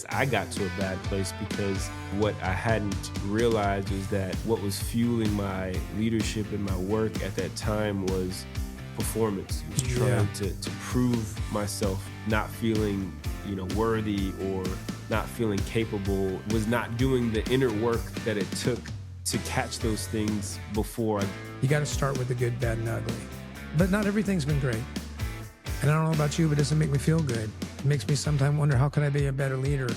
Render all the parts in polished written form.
I got to a bad place because what I hadn't realized was that what was fueling my leadership and my work at that time was performance. Was trying to prove myself, not feeling, worthy or not feeling capable, was not doing the inner work that it took to catch those things before. You got to start with the good, bad, and ugly. But not everything's been great. And I don't know about you, but it doesn't make me feel good. It makes me sometimes wonder, how can I be a better leader?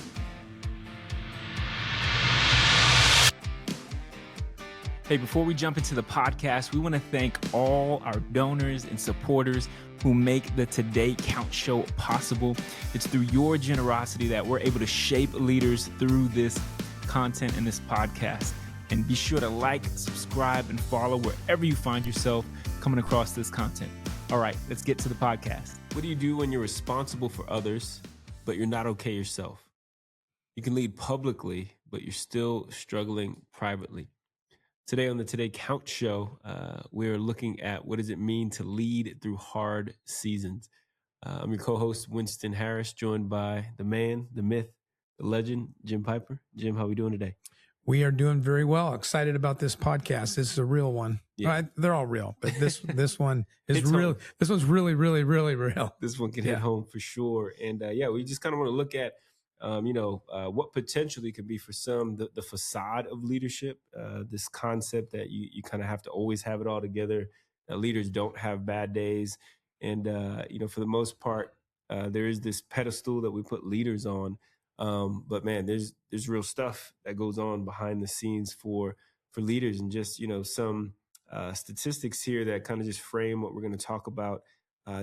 Hey, before we jump into the podcast, we want to thank all our donors and supporters who make the Today Count show possible. It's through your generosity that we're able to shape leaders through this content and this podcast. And be sure to like, subscribe, and follow wherever you find yourself coming across this content. All right, let's get to the podcast. What do you do when you're responsible for others, but you're not okay yourself? You can lead publicly, but you're still struggling privately. Today on the Today Count show, we're looking at what does it mean to lead through hard seasons. I'm your co-host, Winston Harris, joined by the man, the myth, the legend, Jim Piper. Jim, how are we doing today? We are doing very well. Excited about this podcast. This is a real one. Yeah. Right? They're all real, but this one is real. Home. This one's really, really, really real. This one can hit home for sure. And we just kind of want to look at, what potentially could be for some the facade of leadership. This concept that you kind of have to always have it all together. Leaders don't have bad days, and for the most part, there is this pedestal that we put leaders on. But man, there's real stuff that goes on behind the scenes for leaders, and just, some statistics here that kind of just frame what we're going to talk about,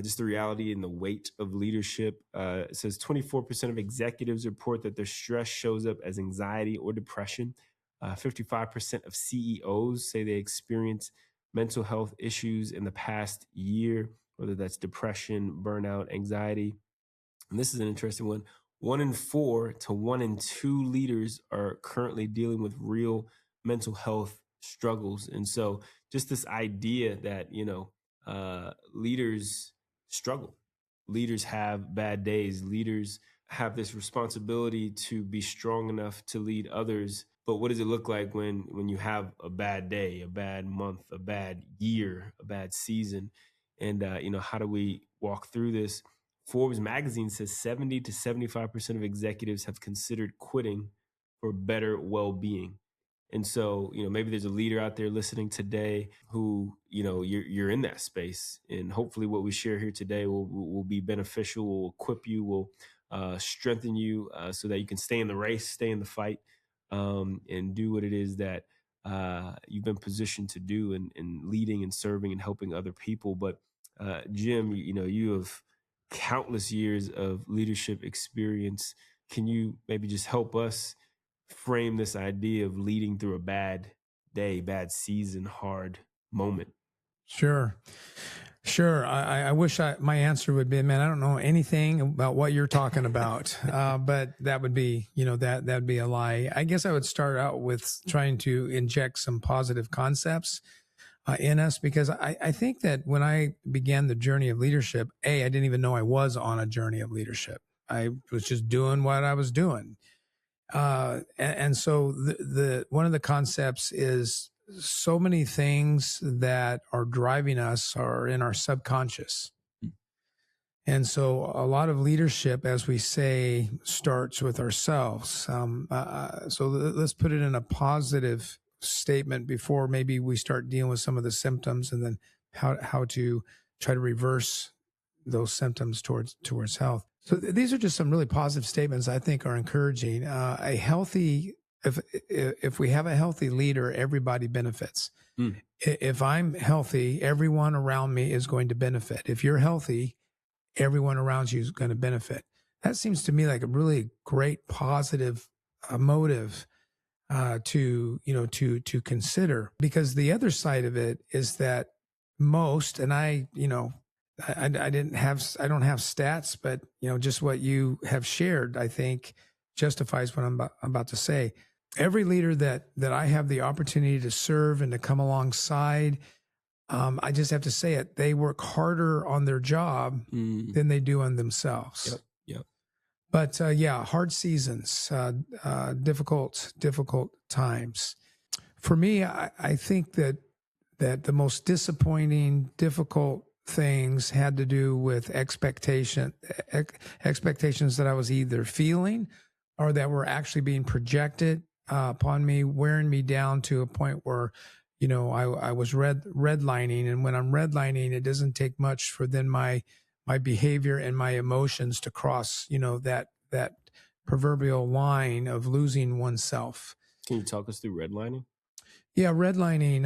just the reality and the weight of leadership. It says 24% of executives report that their stress shows up as anxiety or depression. 55% of CEOs say they experience mental health issues in the past year, whether that's depression, burnout, anxiety. And this is an interesting one. 1 in 4 to 1 in 2 leaders are currently dealing with real mental health struggles. And so just this idea that, leaders struggle, leaders have bad days, leaders have this responsibility to be strong enough to lead others. But what does it look like when you have a bad day, a bad month, a bad year, a bad season? And, how do we walk through this? Forbes magazine says 70 to 75% of executives have considered quitting for better well-being. And so, maybe there's a leader out there listening today who, you're in that space. And hopefully what we share here today will be beneficial, will equip you, will strengthen you so that you can stay in the race, stay in the fight, and do what it is that you've been positioned to do in leading and serving and helping other people. But Jim, you have countless years of leadership experience. Can you maybe just help us frame this idea of leading through a bad day, bad season, hard moment? Sure. I wish my answer would be, man, I don't know anything about what you're talking about. But that would be, that'd be a lie. I guess I would start out with trying to inject some positive concepts in us, because I think that when I began the journey of leadership, I didn't even know I was on a journey of leadership. I was just doing what I was doing. And so the one of the concepts is so many things that are driving us are in our subconscious. And so a lot of leadership, as we say, starts with ourselves. So let's put it in a positive statement before maybe we start dealing with some of the symptoms, and then how to try to reverse those symptoms towards health. So these are just some really positive statements I think are encouraging. If we have a healthy leader, everybody benefits. If I'm healthy, everyone around me is going to benefit. If you're healthy, everyone around you is going to benefit. That seems to me like a really great positive motive to consider, because the other side of it is that most, and I don't have stats, but just what you have shared, I think justifies what I'm about to say. Every leader that I have the opportunity to serve and to come alongside, I just have to say it, they work harder on their job than they do on themselves. Yep. But yeah, hard seasons, difficult times. For me, I think that the most disappointing, difficult things had to do with expectations that I was either feeling or that were actually being projected upon me, wearing me down to a point where, I was redlining. And when I'm redlining, it doesn't take much for then my behavior and my emotions to cross, that proverbial line of losing oneself. Can you talk us through redlining? Yeah, redlining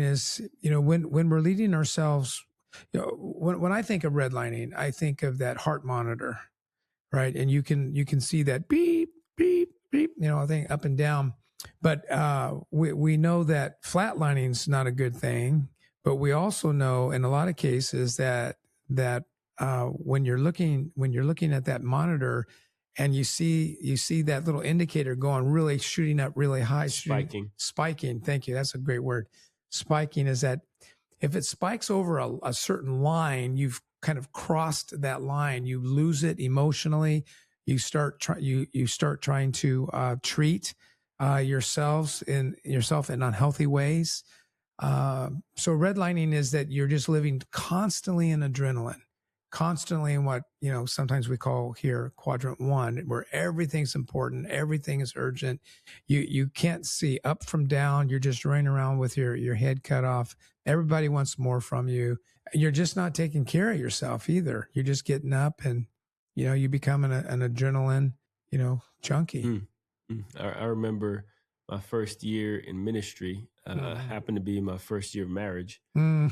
is, when we're leading ourselves, when I think of redlining, I think of that heart monitor, right? And you can see that beep, beep, beep, I think up and down. But we know that flatlining is not a good thing, but we also know in a lot of cases that when you're looking at that monitor and you see that little indicator going really shooting up really high, spiking. Thank you. That's a great word. Spiking is that if it spikes over a certain line, you've kind of crossed that line. You lose it emotionally. You start trying to treat yourself in unhealthy ways. So redlining is that you're just living constantly in adrenaline, constantly in what, sometimes we call here quadrant 1, where everything's important. Everything is urgent. You can't see up from down. You're just running around with your head cut off. Everybody wants more from you. You're just not taking care of yourself either. You're just getting up and, you become an adrenaline, junkie. I remember my first year in ministry happened to be my first year of marriage. And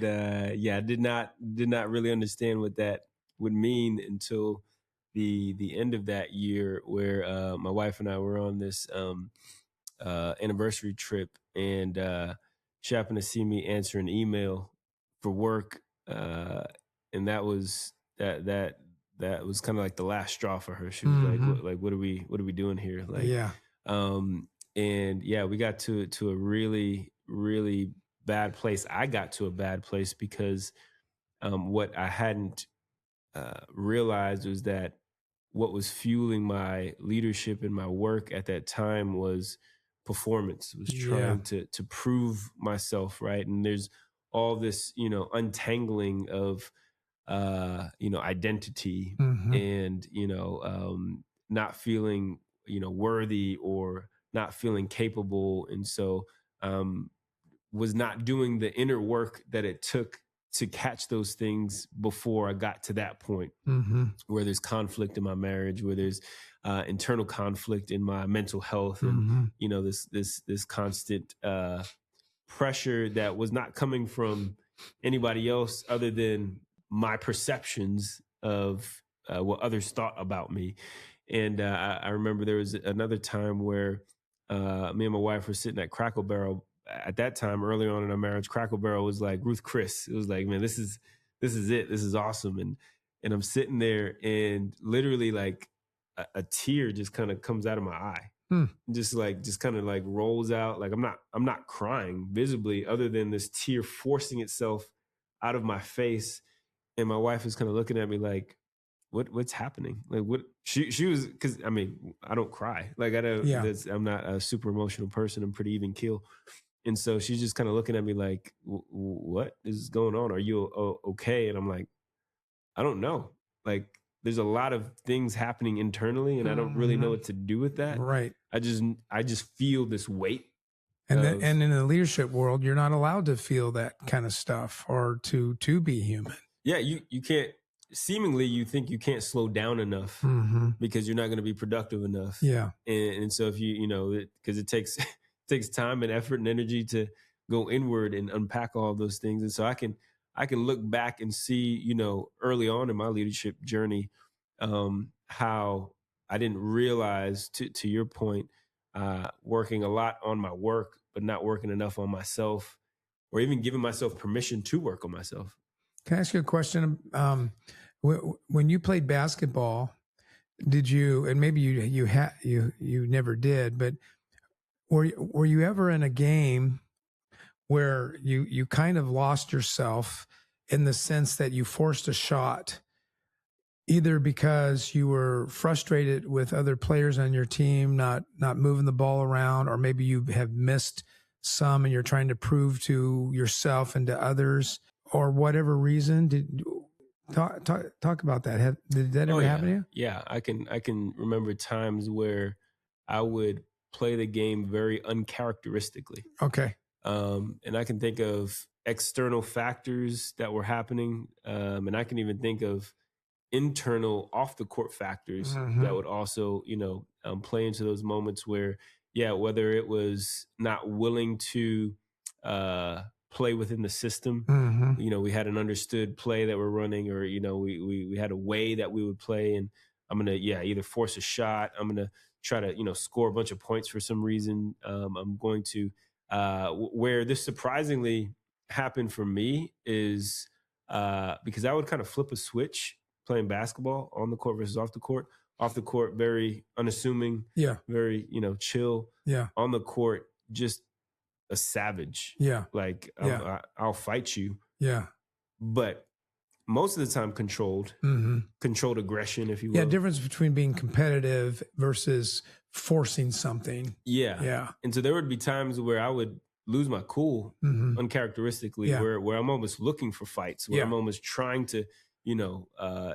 I did not really understand what that would mean until the end of that year, where my wife and I were on this anniversary trip, and she happened to see me answer an email for work, and that was kind of like the last straw for her. She was like, what are we doing here? Like, yeah. And yeah, we got to a really, really bad place. I got to a bad place because what I hadn't realized was that what was fueling my leadership and my work at that time was performance, was trying to prove myself, right? And there's all this, untangling of identity and, not feeling, worthy or not feeling capable. And so was not doing the inner work that it took to catch those things before I got to that point where there's conflict in my marriage, where there's internal conflict in my mental health, and, this constant pressure that was not coming from anybody else other than my perceptions of what others thought about me. And I remember there was another time where me and my wife were sitting at Crackle Barrel. At that time, early on in our marriage, Crackle Barrel was like Ruth Chris. It was like, man, this is it. This is awesome. And I'm sitting there, and literally like a tear just kind of comes out of my eye. Just kind of like rolls out. Like I'm not crying visibly, other than this tear forcing itself out of my face. And my wife was kind of looking at me like, what's happening? Like, what she was, because I mean, I don't cry. Like, I don't, I'm not a super emotional person. I'm pretty even keel. And so she's just kind of looking at me like, what is going on? Are you okay? And I'm like, I don't know. Like, there's a lot of things happening internally, and I don't really know what to do with that. Right. I just feel this weight. And and in the leadership world, you're not allowed to feel that kind of stuff or to be human. Yeah, you can't. Seemingly, you think you can't slow down enough because you're not going to be productive enough. Yeah, and so if because it takes time and effort and energy to go inward and unpack all those things. And so I can look back and see, early on in my leadership journey, how I didn't realize, to your point, working a lot on my work, but not working enough on myself, or even giving myself permission to work on myself. Can I ask you a question? When you played basketball, did you, and maybe you never did, but were you ever in a game where you kind of lost yourself in the sense that you forced a shot either because you were frustrated with other players on your team not moving the ball around, or maybe you have missed some and you're trying to prove to yourself and to others, or whatever reason? Did talk about that. Did that ever happen to you? Yeah, I can remember times where I would play the game very uncharacteristically. Okay. And I can think of external factors that were happening, and I can even think of internal off the court factors that would also, play into those moments where, whether it was not willing to play within the system, we had an understood play that we're running, or, we had a way that we would play, and I'm going to, either force a shot. I'm going to try to, score a bunch of points for some reason. I'm going to, where this surprisingly happened for me is because I would kind of flip a switch playing basketball on the court versus off the court. Off the court, very unassuming, very, chill. Yeah. On the court, just a savage. Yeah. Like, I'll fight you. Yeah. But most of the time controlled aggression, if you will. Yeah, difference between being competitive versus forcing something. Yeah. Yeah. And so there would be times where I would lose my cool uncharacteristically, where I'm almost looking for fights, where I'm almost trying to,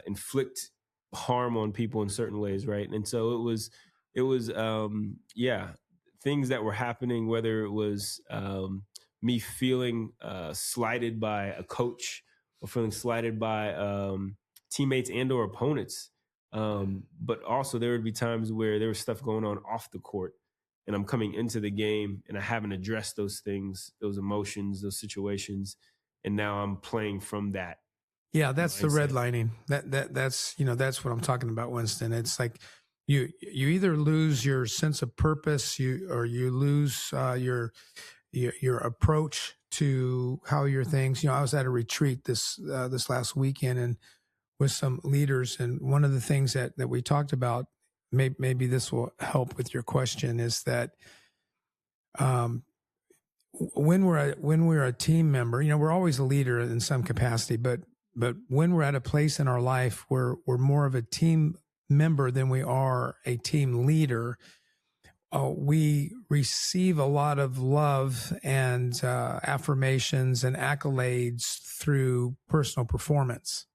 inflict harm on people in certain ways, right? And so it was things that were happening, whether it was me feeling slighted by a coach, or feeling slighted by teammates and or opponents. But also there would be times where there was stuff going on off the court, and I'm coming into the game and I haven't addressed those things, those emotions, those situations. And now I'm playing from that. Yeah, that's the redlining. That's what I'm talking about, Winston. It's like you either lose your sense of purpose, or you lose your approach to how your things. I was at a retreat this last weekend and with some leaders, and one of the things that we talked about, maybe this will help with your question, is that when we're a team member, we're always a leader in some capacity, but when we're at a place in our life where we're more of a team member than we are a team leader, we receive a lot of love and affirmations and accolades through personal performance.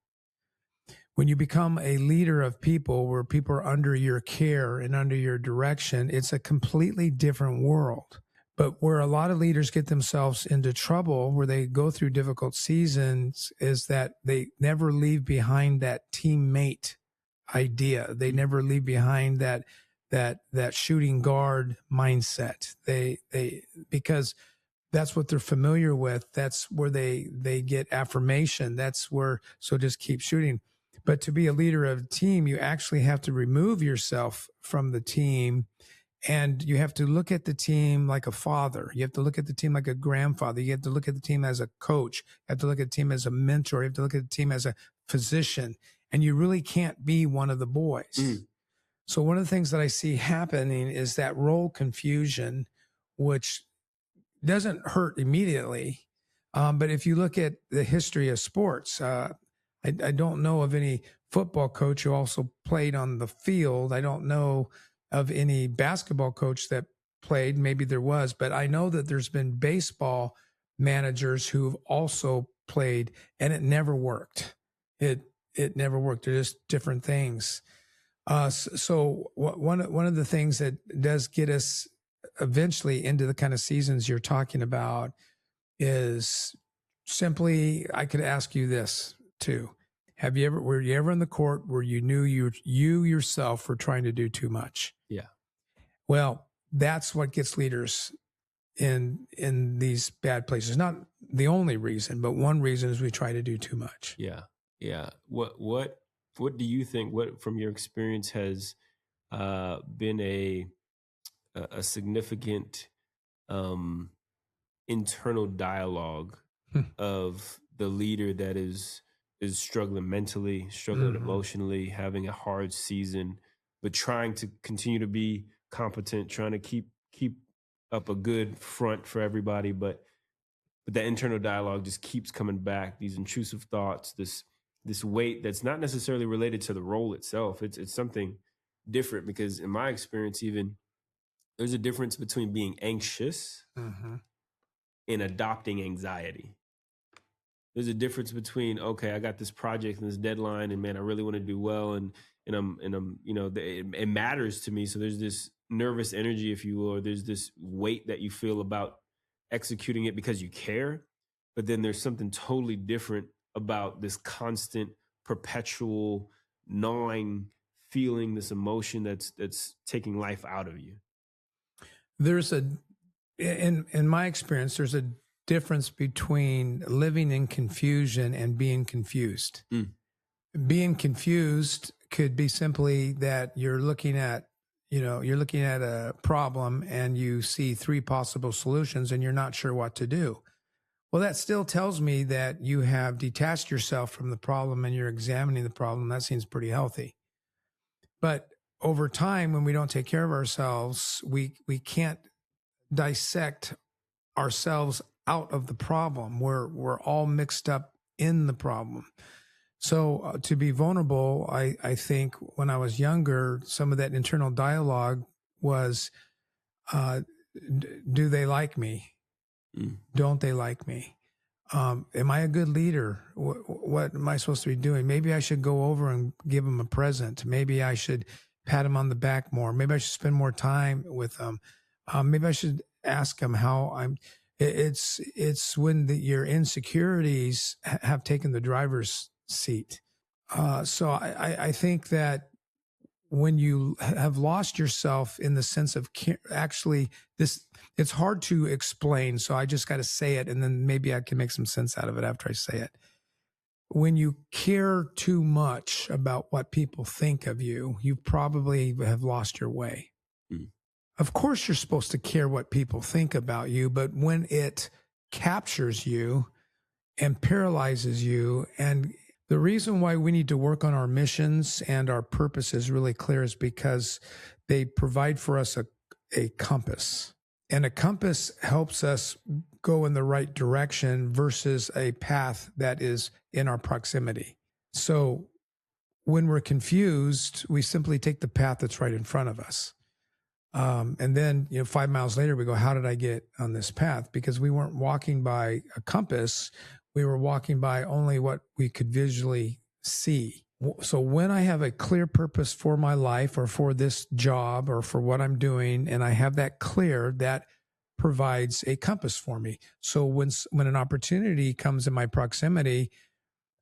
When you become a leader of people, where people are under your care and under your direction, it's a completely different world. But where a lot of leaders get themselves into trouble, where they go through difficult seasons, is that they never leave behind that teammate idea. They never leave behind that shooting guard mindset. They because that's what they're familiar with. That's where they get affirmation. That's where, so just keep shooting. But to be a leader of a team, you actually have to remove yourself from the team, and you have to look at the team like a father. You have to look at the team like a grandfather. You have to look at the team as a coach. You have to look at the team as a mentor. You have to look at the team as a physician. And you really can't be one of the boys. So one of the things that I see happening is that role confusion, which doesn't hurt immediately. But if you look at the history of sports, I don't know of any football coach who also played on the field. I don't know of any basketball coach that played. Maybe there was, but I know that there's been baseball managers who've also played, and it never worked. It never worked. They're just different things. So one of the things that does get us eventually into the kind of seasons you're talking about is simply, I could ask you this too. Were you ever in the court where you knew you yourself were trying to do too much? Yeah. Well, that's what gets leaders in these bad places. Not the only reason, but one reason is we try to do too much. Yeah. Yeah. What do you think, what from your experience has been a significant internal dialogue of the leader that is struggling mentally, struggling emotionally, having a hard season, but trying to continue to be competent, trying to keep up a good front for everybody, but that internal dialogue just keeps coming back, these intrusive thoughts, this this weight that's not necessarily related to the role itself. It's something different, because in my experience, even there's a difference between being anxious Mm-hmm. and adopting anxiety. There's a difference between, okay, I got this project and this deadline, and man, I really want to do well, and I'm it matters to me. So there's this nervous energy, if you will, or there's this weight that you feel about executing it because you care. But then there's something totally different about this constant, perpetual, gnawing feeling, this emotion that's taking life out of you. There's in my experience, there's a difference between living in confusion and being confused. Being confused could be simply that you're looking at a problem and you see 3 possible solutions and you're not sure what to do. Well, that still tells me that you have detached yourself from the problem and you're examining the problem. That seems pretty healthy. But over time, when we don't take care of ourselves, we can't dissect ourselves out of the problem. We're all mixed up in the problem. So to be vulnerable, I think when I was younger, some of that internal dialogue was, do they like me? Don't they like me? Am I a good leader? What am I supposed to be doing? Maybe I should go over and give them a present. Maybe I should pat them on the back more. Maybe I should spend more time with them. Maybe I should ask them how I'm. It's when your insecurities have taken the driver's seat. So I think that when you have lost yourself in the sense of actually this, it's hard to explain. So I just got to say it, and then maybe I can make some sense out of it after I say it. When you care too much about what people think of you, you probably have lost your way. Of course, you're supposed to care what people think about you, but when it captures you and paralyzes you, and the reason why we need to work on our missions and our purpose is really clear is because they provide for us a compass. And a compass helps us go in the right direction versus a path that is in our proximity. So when we're confused, we simply take the path that's right in front of us. And then, 5 miles later, we go, how did I get on this path? Because we weren't walking by a compass. We were walking by only what we could visually see. So when I have a clear purpose for my life or for this job or for what I'm doing, and I have that clear, that provides a compass for me. So when an opportunity comes in my proximity,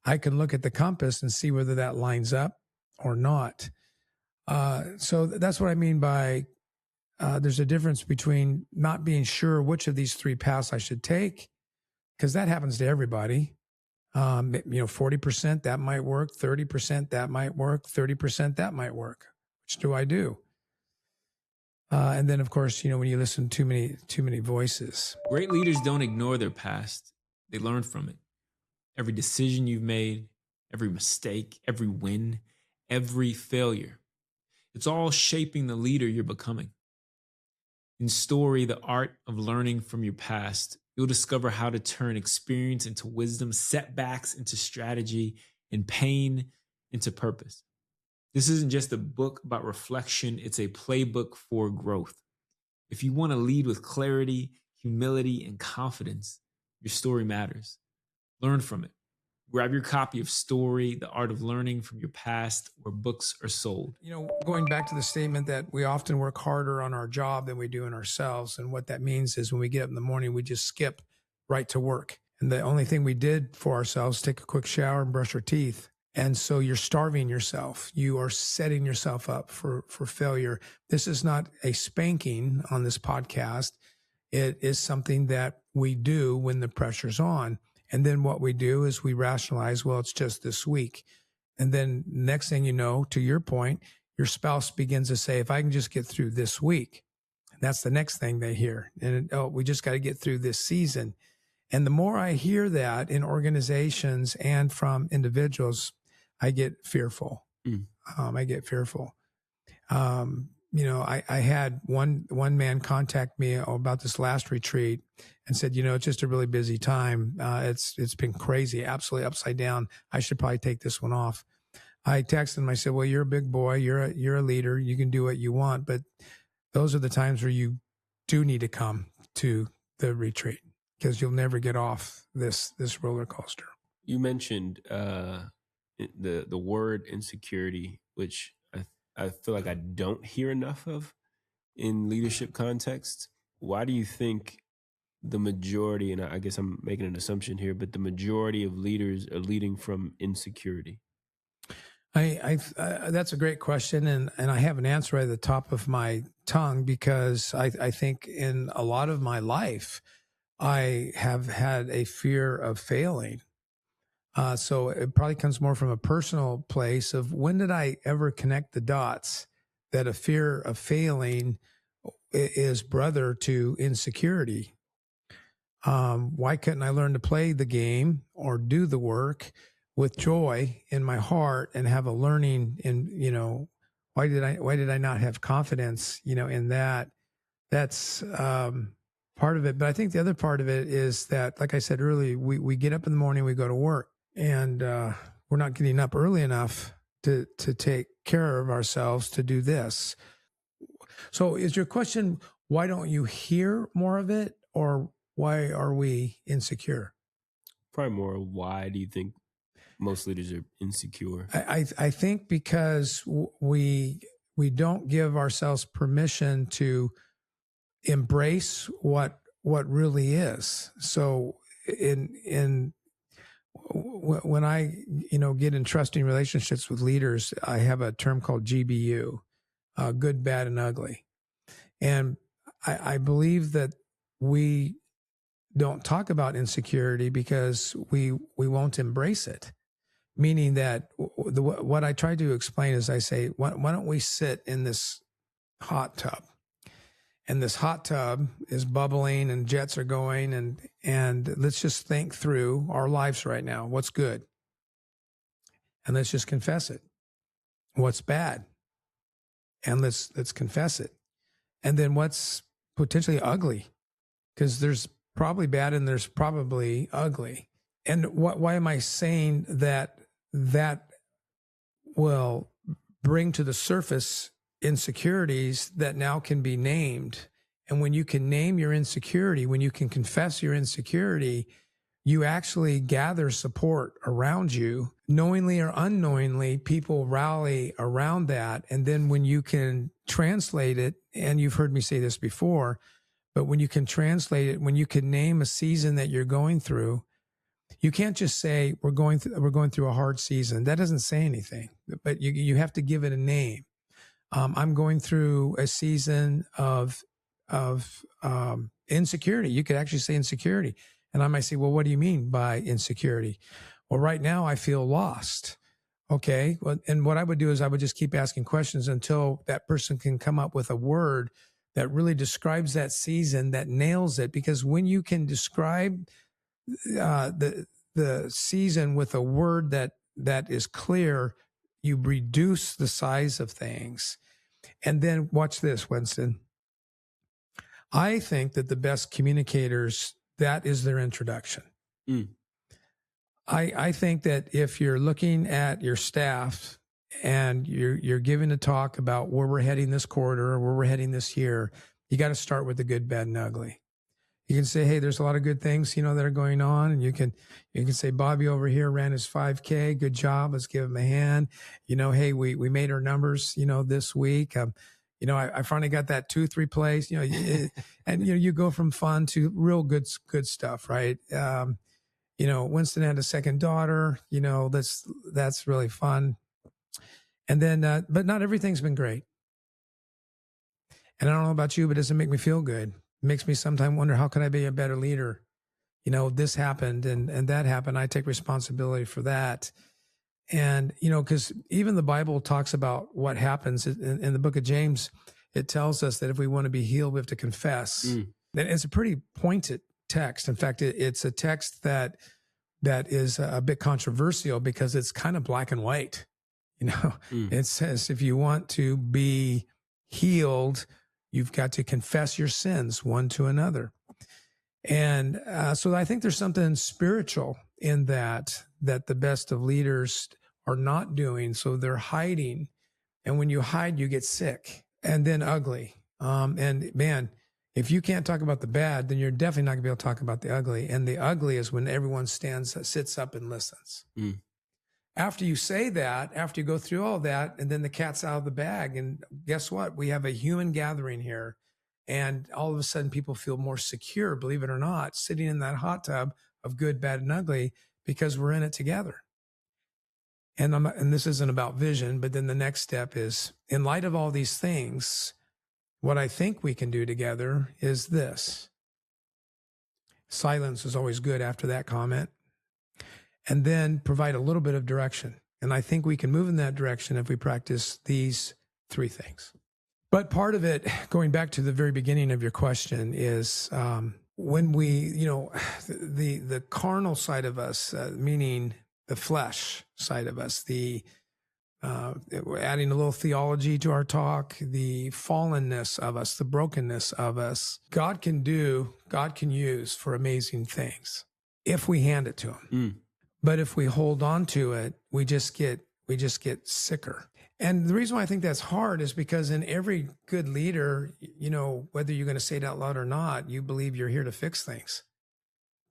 I can look at the compass and see whether that lines up or not. So that's what I mean by there's a difference between not being sure which of these 3 paths I should take, because that happens to everybody. 40% that might work, 30% that might work, 30% that might work. Which do I do? And then, of course, when you listen to too many voices. Great leaders don't ignore their past. They learn from it. Every decision you've made, every mistake, every win, every failure. It's all shaping the leader you're becoming. In Story, the art of learning from your past, you'll discover how to turn experience into wisdom, setbacks into strategy, and pain into purpose. This isn't just a book about reflection, it's a playbook for growth. If you want to lead with clarity, humility, and confidence, your story matters. Learn from it. Grab your copy of Story, the art of learning from your past, where books are sold. Going back to the statement that we often work harder on our job than we do in ourselves. And what that means is when we get up in the morning, we just skip right to work. And the only thing we did for ourselves, take a quick shower and brush our teeth. And so you're starving yourself. You are setting yourself up for failure. This is not a spanking on this podcast. It is something that we do when the pressure's on. And then what we do is we rationalize, well, it's just this week. And then next thing you know, to your point, your spouse begins to say, if I can just get through this week, and that's the next thing they hear. And we just got to get through this season. And the more I hear that in organizations and from individuals, I get fearful. I get fearful. I had one man contact me about this last retreat and said, it's just a really busy time. It's been crazy, absolutely upside down. I should probably take this one off. I texted him. I said, well, you're a big boy. You're a leader. You can do what you want, but those are the times where you do need to come to the retreat because you'll never get off this roller coaster. You mentioned the word insecurity, which I feel like I don't hear enough of in leadership context. Why do you think the majority, and I guess I'm making an assumption here, but the majority of leaders are leading from insecurity? That's a great question, and I have an answer right at the top of my tongue because I think in a lot of my life, I have had a fear of failing. So it probably comes more from a personal place of when did I ever connect the dots that a fear of failing is brother to insecurity? Why couldn't I learn to play the game or do the work with joy in my heart and have a learning in, why did I not have confidence, in that? That's part of it. But I think the other part of it is that, like I said earlier, we get up in the morning, we go to work, and we're not getting up early enough to take care of ourselves to do this. So is your question, why don't you hear more of it, or why are we insecure? Probably more, why do you think most leaders are insecure? I think because we don't give ourselves permission to embrace what really is. So when I get in trusting relationships with leaders, I have a term called GBU, good, bad, and ugly. And I believe that we don't talk about insecurity because we won't embrace it. Meaning that what I try to explain is I say, why don't we sit in this hot tub? And this hot tub is bubbling and jets are going, and let's just think through our lives right now. What's good? And let's just confess it. What's bad? And let's confess it. And then what's potentially ugly? Because there's probably bad and there's probably ugly. And why am I saying that will bring to the surface insecurities that now can be named? And when you can name your insecurity, when you can confess your insecurity, you actually gather support around you. Knowingly or unknowingly, people rally around that. And then when you can translate it, and you've heard me say this before, but when you can translate it, when you can name a season that you're going through, you can't just say we're going through a hard season. That doesn't say anything, but you have to give it a name. I'm going through a season of insecurity. You could actually say insecurity, and I might say, well, what do you mean by insecurity? Well, right now I feel lost. Okay, well, and what I would do is I would just keep asking questions until that person can come up with a word that really describes that season, that nails it. Because when you can describe the season with a word that is clear, you reduce the size of things. And then watch this, Winston. I think that the best communicators, that is their introduction. I think that if you're looking at your staff and you're giving a talk about where we're heading this quarter or where we're heading this year, you got to start with the good, bad, and ugly. You can say, hey, there's a lot of good things, that are going on. And you can say, Bobby over here ran his 5K. Good job. Let's give him a hand. Hey, we made our numbers, this week. I finally got that tooth replaced, and you go from fun to real good stuff, right? Winston had a second daughter, that's really fun. And then, but not everything's been great. And I don't know about you, but it doesn't make me feel good. It makes me sometimes wonder, how can I be a better leader? This happened and that happened. I take responsibility for that. And, because even the Bible talks about what happens in the book of James. It tells us that if we want to be healed, we have to confess. And it's a pretty pointed text. In fact, it's a text that is a bit controversial because it's kind of black and white. It says, if you want to be healed, you've got to confess your sins one to another. And so I think there's something spiritual in that the best of leaders are not doing. So they're hiding. And when you hide, you get sick and then ugly. And man, if you can't talk about the bad, then you're definitely not gonna be able to talk about the ugly. And the ugly is when everyone sits up and listens. Mm. After you say that, after you go through all that, and then the cat's out of the bag, and guess what? We have a human gathering here. And all of a sudden people feel more secure, believe it or not, sitting in that hot tub of good, bad, and ugly, because we're in it together. And this isn't about vision, but then the next step is, in light of all these things, what I think we can do together is this. Silence is always good after that comment. And then provide a little bit of direction. And I think we can move in that direction if we practice these 3 things. But part of it, going back to the very beginning of your question, is when we, the carnal side of us, meaning the flesh side of us, we're adding a little theology to our talk, the fallenness of us, the brokenness of us, God can use for amazing things if we hand it to him. Mm. But if we hold on to it, we just get sicker. And the reason why I think that's hard is because in every good leader, whether you're going to say it out loud or not, you believe you're here to fix things,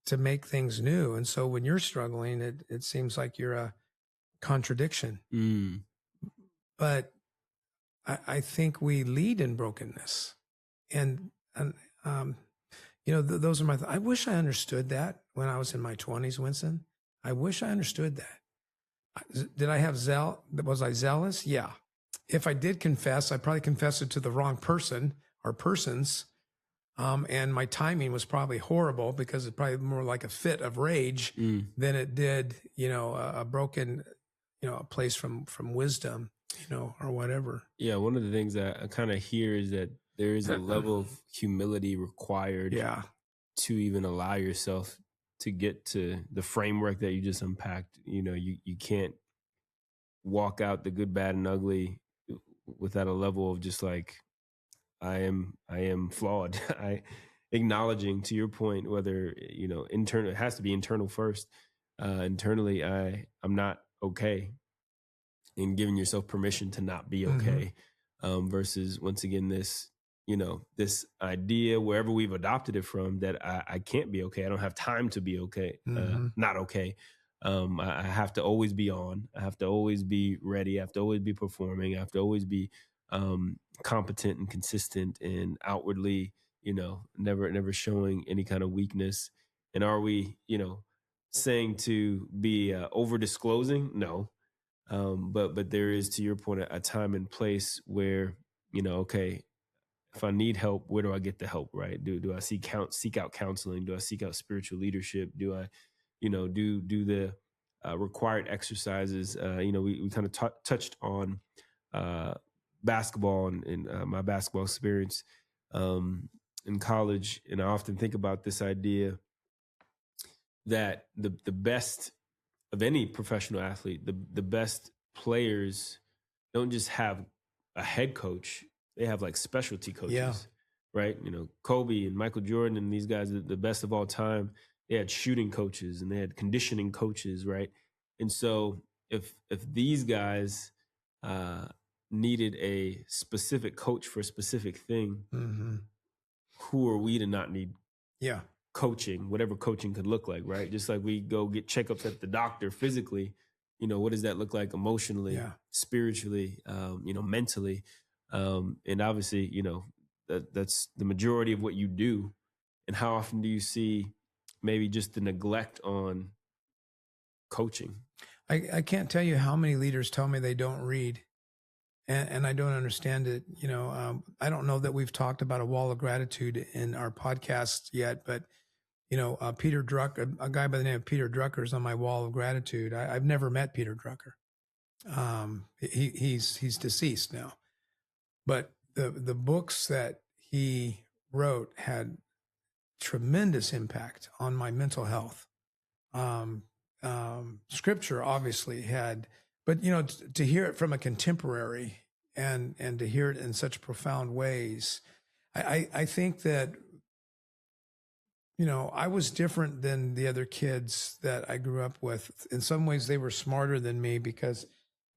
to make things new. And so when you're struggling, it seems like you're a contradiction. Mm. But I think we lead in brokenness. And those are I wish I understood that when I was in my 20s, Winston. I wish I understood that. Did I have zeal? Was I zealous? Yeah. If I did confess, I probably confessed it to the wrong person or persons. And my timing was probably horrible, because it's probably more like a fit of rage than it did, a broken, a place from wisdom, or whatever. Yeah. One of the things that I kind of hear is that there is a level of humility required to even allow yourself to get to the framework that you just unpacked. You can't walk out the good, bad, and ugly without a level of just like, I am flawed. Acknowledging, to your point, whether, internal, it has to be internal first. Internally, I'm not okay, and giving yourself permission to not be okay. Versus, once again, this idea, wherever we've adopted it from, that I can't be okay. I don't have time to be okay. Not okay. I have to always be on. I have to always be ready. I have to always be performing. I have to always be competent and consistent, and outwardly, never showing any kind of weakness. And are we, saying to be over disclosing? No. But there is, to your point, a time and place where, okay, if I need help, where do I get the help, right? Do I seek out counseling? Do I seek out spiritual leadership? Do I, do the required exercises? We kind of touched on basketball and my basketball experience in college. And I often think about this idea that the best of any professional athlete, the best players don't just have a head coach. They have like specialty coaches, right? Kobe and Michael Jordan and these guys, the best of all time, they had shooting coaches and they had conditioning coaches, right? And so if these guys needed a specific coach for a specific thing, who are we to not need coaching, whatever coaching could look like, right? Just like we go get checkups at the doctor physically, what does that look like emotionally, spiritually, mentally? And obviously, that's the majority of what you do. And how often do you see maybe just the neglect on coaching? I can't tell you how many leaders tell me they don't read, and I don't understand it. I don't know that we've talked about a wall of gratitude in our podcast yet, but Peter Drucker, a guy by the name of Peter Drucker, is on my wall of gratitude. I've never met Peter Drucker. He's deceased now. But the books that he wrote had tremendous impact on my mental health. Scripture obviously had, but to hear it from a contemporary and to hear it in such profound ways. I think that, you know, I was different than the other kids that I grew up with. In some ways, they were smarter than me because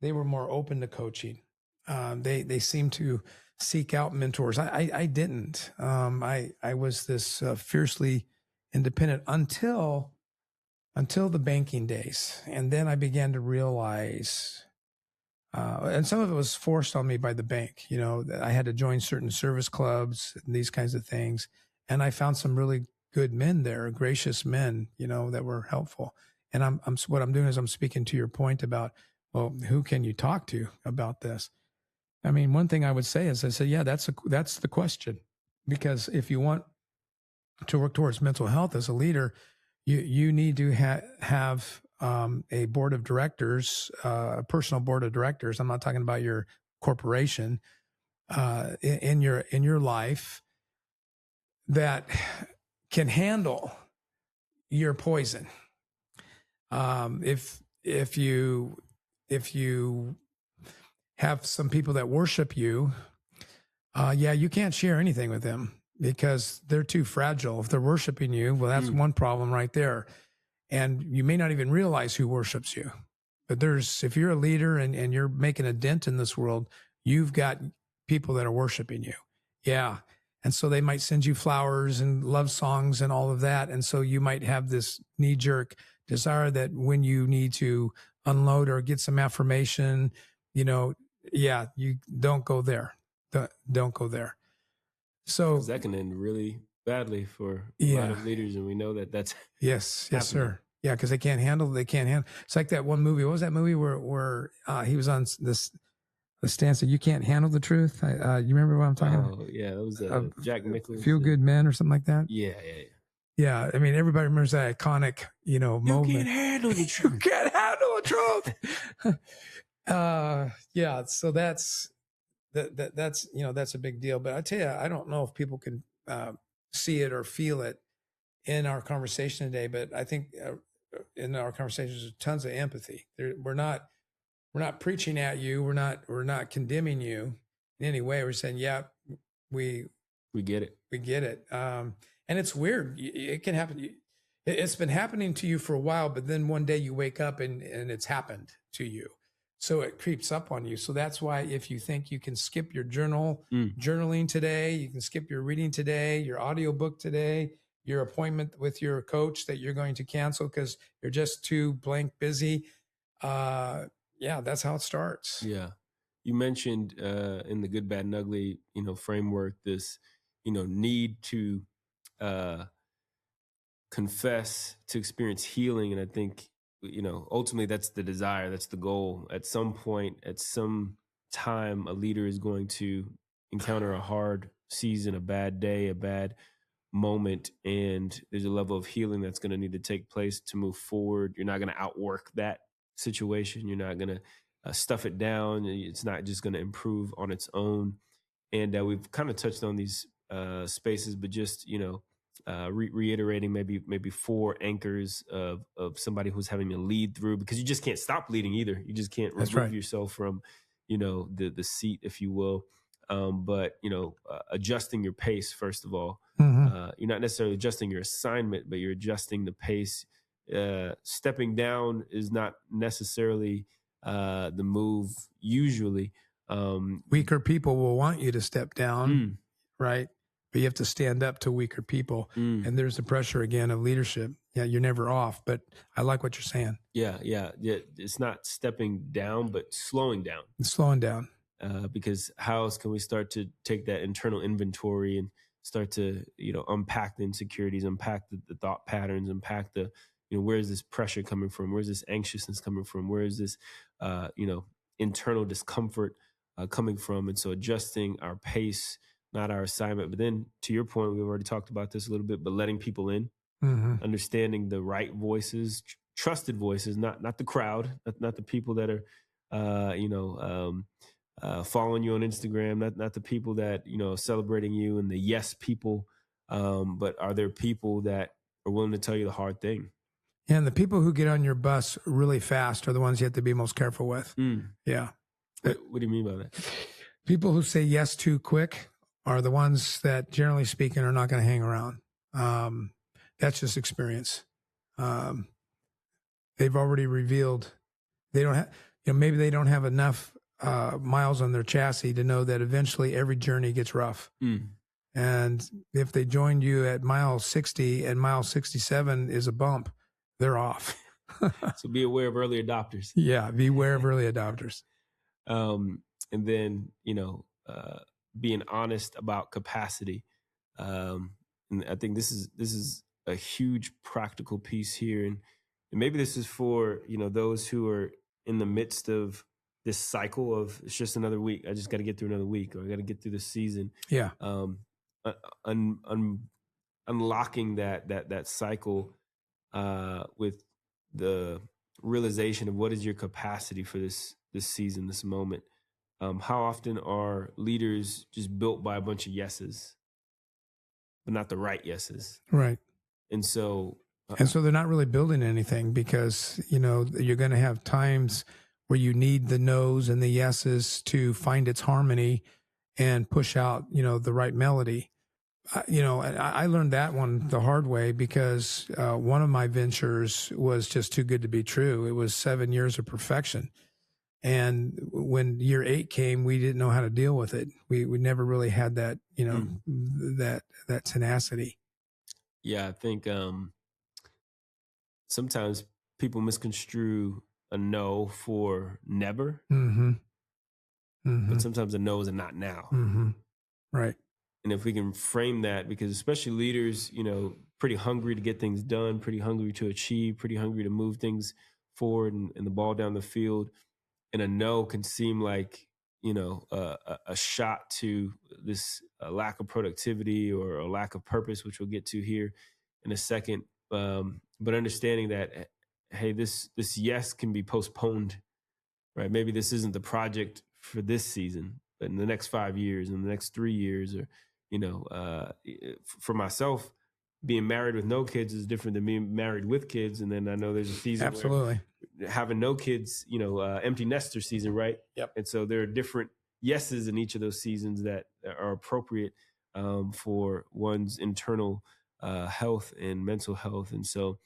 they were more open to coaching. They seemed to seek out mentors. I didn't. I was this fiercely independent until the banking days, and then I began to realize. And some of it was forced on me by the bank. You know, that I had to join certain service clubs and these kinds of things. And I found some really good men there, gracious men, you know, that were helpful. And what I'm doing is I'm speaking to your point about, well, who can you talk to about this? I mean, one thing I would say is I said, yeah, that's the question, because if you want to work towards mental health as a leader, you need to have a board of directors, a personal board of directors. I'm not talking about your corporation, in your life that can handle your poison. If you have some people that worship you, you can't share anything with them because they're too fragile. If they're worshiping you, well, that's one problem right there. And you may not even realize who worships you. But if you're a leader and you're making a dent in this world, you've got people that are worshiping you. Yeah. And so they might send you flowers and love songs and all of that. And so you might have this knee-jerk desire that when you need to unload or get some affirmation, you know, you don't go there. Don't go there. So that can end really badly for a lot of leaders, and we know that. Yes, sir. Yeah, because they can't handle. It's like that one movie. What was that movie where he was on the stand said, "You can't handle the truth." You remember what I'm talking about? Oh yeah, that was Jack Nicholson. Feel Good Men or something like that. Yeah. Yeah, I mean, everybody remembers that iconic, moment. You can't handle the truth. You can't handle the truth. Yeah, so that's that's a big deal. But I tell you, I don't know if people can see it or feel it in our conversation today. But I think in our conversations, there's tons of empathy. We're not preaching at you. We're not condemning you in any way. We're saying, yeah, we get it. We get it. And it's weird. It can happen. It's been happening to you for a while, but then one day you wake up and it's happened to you. So it creeps up on you. So that's why if you think you can skip your journaling today, you can skip your reading today, your audiobook today, your appointment with your coach that you're going to cancel because you're just too blank busy. That's how it starts. Yeah. You mentioned in the Good, Bad, and Ugly, framework, this, need to confess, to experience healing. And I think, ultimately that's the desire, that's the goal. At some point, at some time, a leader is going to encounter a hard season, a bad day, a bad moment, and there's a level of healing that's going to need to take place to move forward. You're not going to outwork that situation. You're not going to stuff it down. It's not just going to improve on its own. And we've kind of touched on these spaces, but just, reiterating maybe 4 anchors of somebody who's having to lead through, because you just can't stop leading either. You just can't remove yourself from, the seat, if you will. But, adjusting your pace, first of all. You're not necessarily adjusting your assignment, but you're adjusting the pace. Stepping down is not necessarily the move usually. Weaker people will want you to step down, right? But you have to stand up to weaker people. And there's the pressure again of leadership. Yeah, you're never off, but I like what you're saying. Yeah. It's not stepping down, but slowing down. Slowing down. Because how else can we start to take that internal inventory and start to, unpack the insecurities, unpack the thought patterns, unpack the, where's this pressure coming from? Where's this anxiousness coming from? Where is this, internal discomfort coming from? And so adjusting our pace, not our assignment. But then to your point, we've already talked about this a little bit, but letting people in, understanding the right voices, trusted voices, not the crowd, not the people that are, following you on Instagram, not the people that, celebrating you and the yes people, but are there people that are willing to tell you the hard thing? And the people who get on your bus really fast are the ones you have to be most careful with. Yeah. What do you mean by that? People who say yes too quick are the ones that, generally speaking, are not going to hang around. That's just experience. They've already revealed they don't have, maybe they don't have enough miles on their chassis to know that eventually every journey gets rough. And if they joined you at mile 60 and mile 67 is a bump, they're off. So be aware of early adopters. Yeah, beware of early adopters. And then, being honest about capacity. And I think this is a huge practical piece here. And maybe this is for, those who are in the midst of this cycle of it's just another week. I just got to get through another week, or I got to get through the season. Yeah. Unlocking that cycle with the realization of what is your capacity for this season, this moment. How often are leaders just built by a bunch of yeses, but not the right yeses? Right. And so they're not really building anything, because, you're going to have times where you need the no's and the yeses to find its harmony and push out, the right melody. I learned that one the hard way, because one of my ventures was just too good to be true. It was 7 years of perfection. And when year 8 came, we didn't know how to deal with it. We never really had that, that tenacity. Yeah, I think sometimes people misconstrue a no for never. But sometimes a no is a not now. Right. And if we can frame that, because especially leaders, pretty hungry to get things done, pretty hungry to achieve, pretty hungry to move things forward and the ball down the field. And a no can seem like, a shot to this lack of productivity or a lack of purpose, which we'll get to here in a second. But understanding that, hey, this yes can be postponed, right? Maybe this isn't the project for this season, but in the next 5 years, in the next 3 years, or, for myself, being married with no kids is different than being married with kids. And then I know there's a season Absolutely. where having no kids, empty nester season, right? Yep. And so there are different yeses in each of those seasons that are appropriate for one's internal health and mental health. And so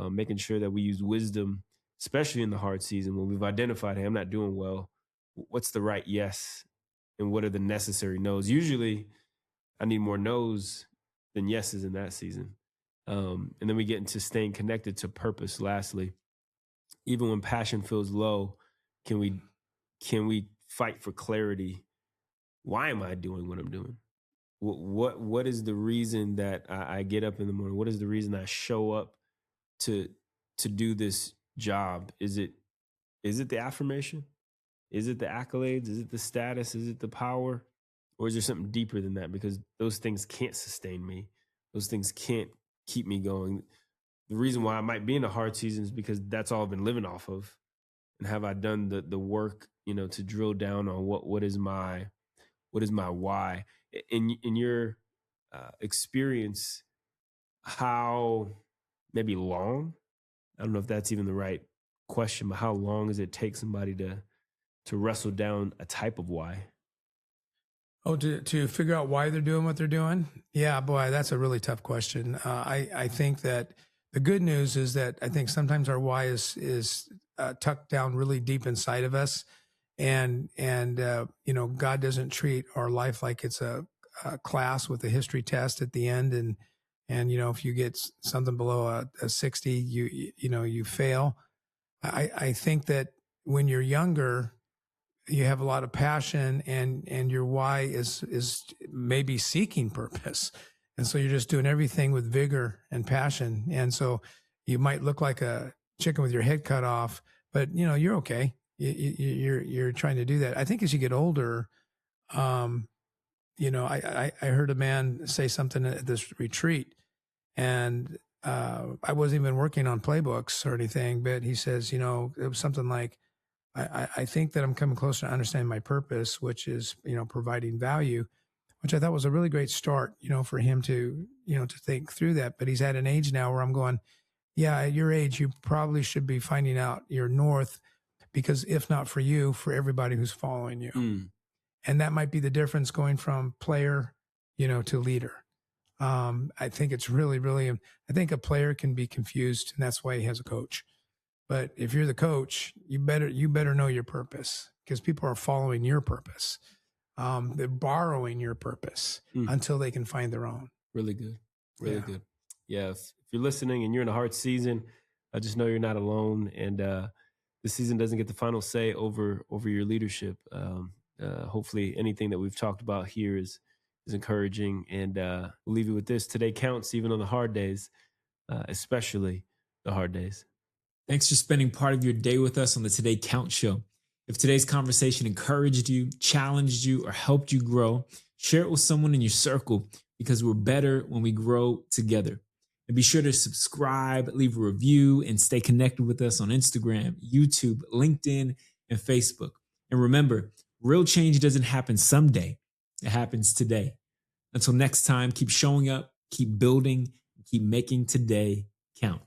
making sure that we use wisdom, especially in the hard season when we've identified, hey, I'm not doing well. What's the right yes? And what are the necessary no's? Usually I need more no's than yeses in that season. And then we get into staying connected to purpose. Lastly, even when passion feels low, can we fight for clarity? Why am I doing what I'm doing? What is the reason that I get up in the morning? What is the reason I show up to do this job? Is it the affirmation? Is it the accolades? Is it the status? Is it the power? Or is there something deeper than that? Because those things can't sustain me. Those things can't keep me going. The reason why I might be in a hard season is because that's all I've been living off of. And have I done the work, to drill down on what is my why? In your experience, how maybe long? I don't know if that's even the right question, but how long does it take somebody to wrestle down a type of why? Oh, to figure out why they're doing what they're doing? Yeah, boy, that's a really tough question. I think that the good news is that I think sometimes our why is tucked down really deep inside of us, and God doesn't treat our life like it's a class with a history test at the end, and if you get something below a 60, you fail. I think that when you're younger, you have a lot of passion, and your why is maybe seeking purpose. And so you're just doing everything with vigor and passion. And so you might look like a chicken with your head cut off, but you're okay. You're trying to do that. I think as you get older, I heard a man say something at this retreat, and I wasn't even working on playbooks or anything, but he says, it was something like, I think that I'm coming closer to understanding my purpose, which is, providing value, which I thought was a really great start, for him to, to think through that. But he's at an age now where I'm going, yeah, at your age, you probably should be finding out your north, because if not for you, for everybody who's following you. And that might be the difference going from player, to leader. I think it's really, really, I think a player can be confused, and that's why he has a coach. But if you're the coach, you better know your purpose, because people are following your purpose. They're borrowing your purpose until they can find their own. Really good. Really good. Yeah. If you're listening and you're in a hard season, I just know you're not alone. And the season doesn't get the final say over your leadership. Hopefully anything that we've talked about here is encouraging. And we'll leave you with this. Today counts even on the hard days, especially the hard days. Thanks for spending part of your day with us on the Today Count Show. If today's conversation encouraged you, challenged you, or helped you grow, share it with someone in your circle, because we're better when we grow together. And be sure to subscribe, leave a review, and stay connected with us on Instagram, YouTube, LinkedIn, and Facebook. And remember, real change doesn't happen someday. It happens today. Until next time, keep showing up, keep building, and keep making today count.